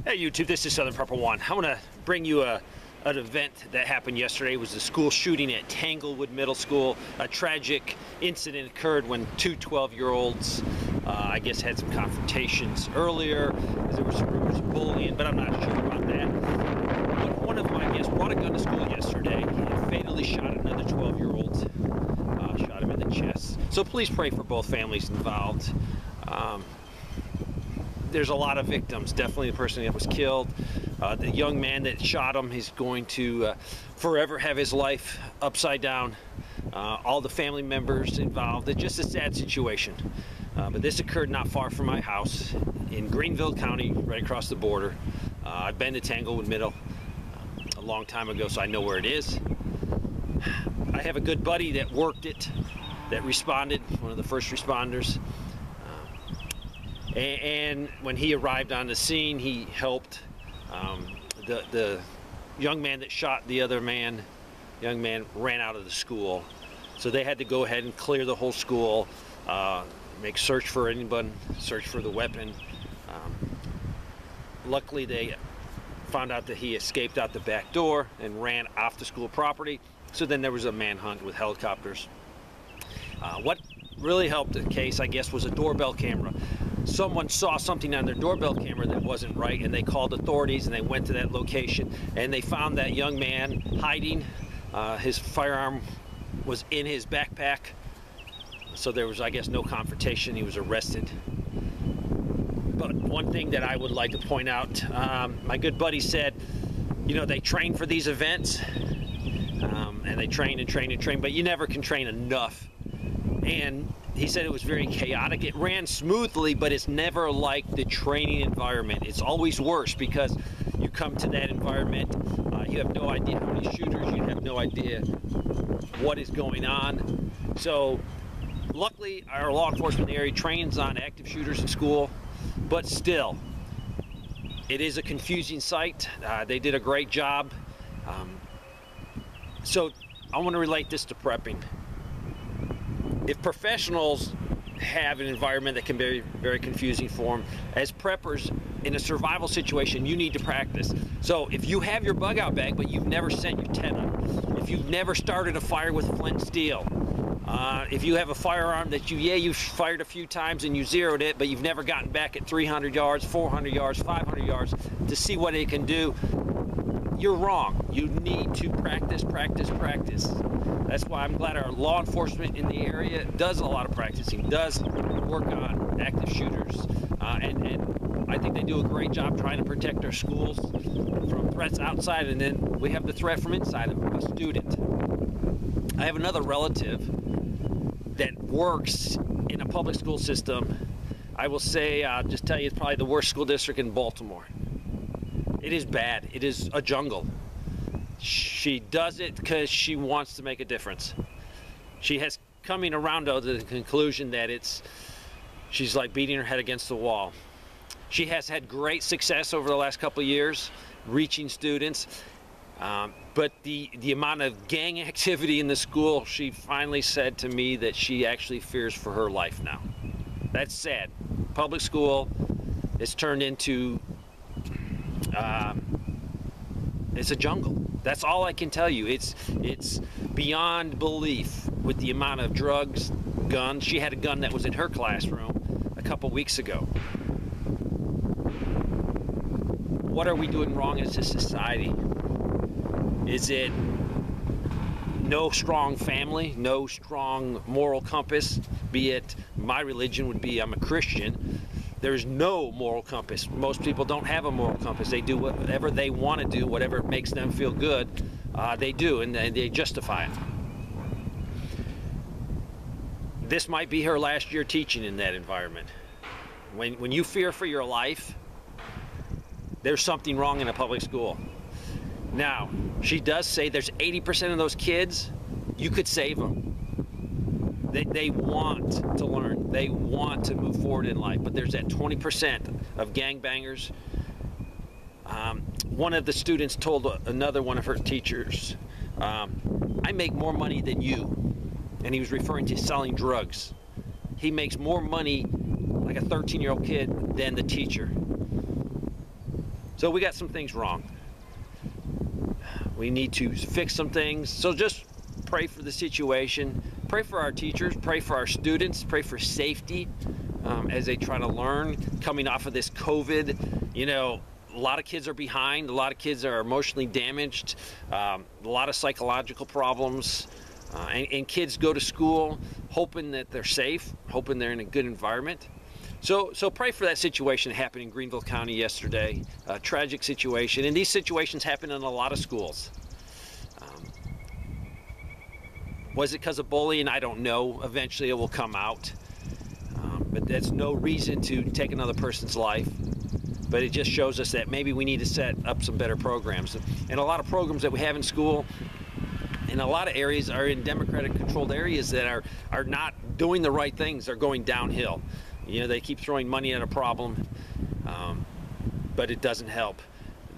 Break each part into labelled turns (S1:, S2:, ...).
S1: Hey YouTube, this is Southern Prepper One. I want to bring you an event that happened yesterday. It was the school shooting at Tanglewood Middle School. A tragic incident occurred when two 12-year-olds, I guess, had some confrontations earlier. There were some rumors of bullying, but I'm not sure about that. One of them, I guess, brought a gun to school yesterday and fatally shot another 12-year-old. Shot him in the chest. So please pray for both families involved. There's a lot of victims. Definitely the person that was killed. The young man that shot him, he's going to forever have his life upside down. All the family members involved. It's just a sad situation. But this occurred not far from my house in Greenville County, right across the border. I've been to Tanglewood Middle a long time ago, so I know where it is. I have a good buddy that worked it, that responded, one of the first responders. And when he arrived on the scene, he helped the young man that shot the other man. Young man ran out of the school, so they had to go ahead and clear the whole school, make search for anyone, search for the weapon. Luckily, they found out that he escaped out the back door and ran off the school property. So then there was a manhunt with helicopters. What really helped the case, I guess, was a doorbell camera. Someone saw something on their doorbell camera that wasn't right, and they called authorities, and they went to that location, and they found that young man hiding. His firearm was in his backpack, so there was, I guess, no confrontation. He was arrested. But one thing that I would like to point out, my good buddy said, you know, they train for these events, and they train and train and train, but you never can train enough. And he said it was very chaotic. It ran smoothly, but it's never like the training environment. It's always worse because you come to that environment, you have no idea how many shooters, you have no idea what is going on. So luckily, our law enforcement area trains on active shooters in school, but still, it is a confusing sight. They did a great job. So I want to relate this to prepping. If professionals have an environment that can be very confusing for them, as preppers in a survival situation, you need to practice. So if you have your bug out bag, but you've never sent your antenna, if you've never started a fire with flint steel, if you have a firearm that you've fired a few times and you zeroed it, but you've never gotten back at 300 yards, 400 yards, 500 yards to see what it can do, you're wrong. You need to practice, practice, practice. That's why I'm glad our law enforcement in the area does a lot of practicing, does work on active shooters, and I think they do a great job trying to protect our schools from threats outside, and then we have the threat from inside of a student. I have another relative that works in a public school system. I will say, just tell you, it's probably the worst school district in Baltimore. It is bad. It is a jungle. She does it because she wants to make a difference. She has coming around to the conclusion that she's like beating her head against the wall. She has had great success over the last couple of years reaching students, but the amount of gang activity in the school, she finally said to me that she actually fears for her life now. That's sad. Public school is turned into it's a jungle. That's all I can tell you. It's beyond belief with the amount of drugs, guns. She had a gun that was in her classroom a couple weeks ago. What are we doing wrong as a society? Is it no strong family, no strong moral compass? Be it my religion would be I'm a Christian. There's no moral compass. Most people don't have a moral compass. They do whatever they want to do, whatever makes them feel good, they do, and they justify it. This might be her last year teaching in that environment. When you fear for your life, there's something wrong in a public school. Now, she does say there's 80% of those kids, you could save them. They want to learn. They want to move forward in life. But there's that 20% of gangbangers. One of the students told another one of her teachers, I make more money than you. And he was referring to selling drugs. He makes more money, like a 13-year-old kid, than the teacher. So we got some things wrong. We need to fix some things. So just pray for the situation. Pray for our teachers. Pray for our students. Pray for safety as they try to learn coming off of this COVID. You know, a lot of kids are behind. A lot of kids are emotionally damaged. A lot of psychological problems. And kids go to school hoping that they're safe, hoping they're in a good environment. So pray for that situation that happened in Greenville County yesterday. A tragic situation, and these situations happen in a lot of schools. Was it because of bullying? I don't know. Eventually it will come out. But that's no reason to take another person's life. But it just shows us that maybe we need to set up some better programs. And a lot of programs that we have in school in a lot of areas are in Democratic controlled areas that are not doing the right things. They're going downhill. You know, they keep throwing money at a problem, but it doesn't help.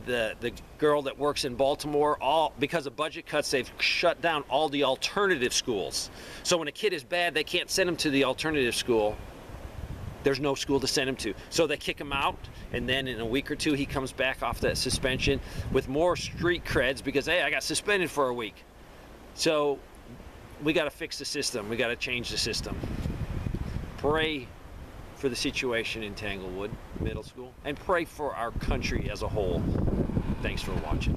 S1: The girl that works in Baltimore, because of budget cuts, they've shut down all the alternative schools. So when a kid is bad, they can't send him to the alternative school. There's no school to send him to. So they kick him out, and then in a week or two, he comes back off that suspension with more street creds because, hey, I got suspended for a week. So we got to fix the system. We got to change the system. Pray for the situation in Tanglewood Middle School, and pray for our country as a whole. Thanks for watching.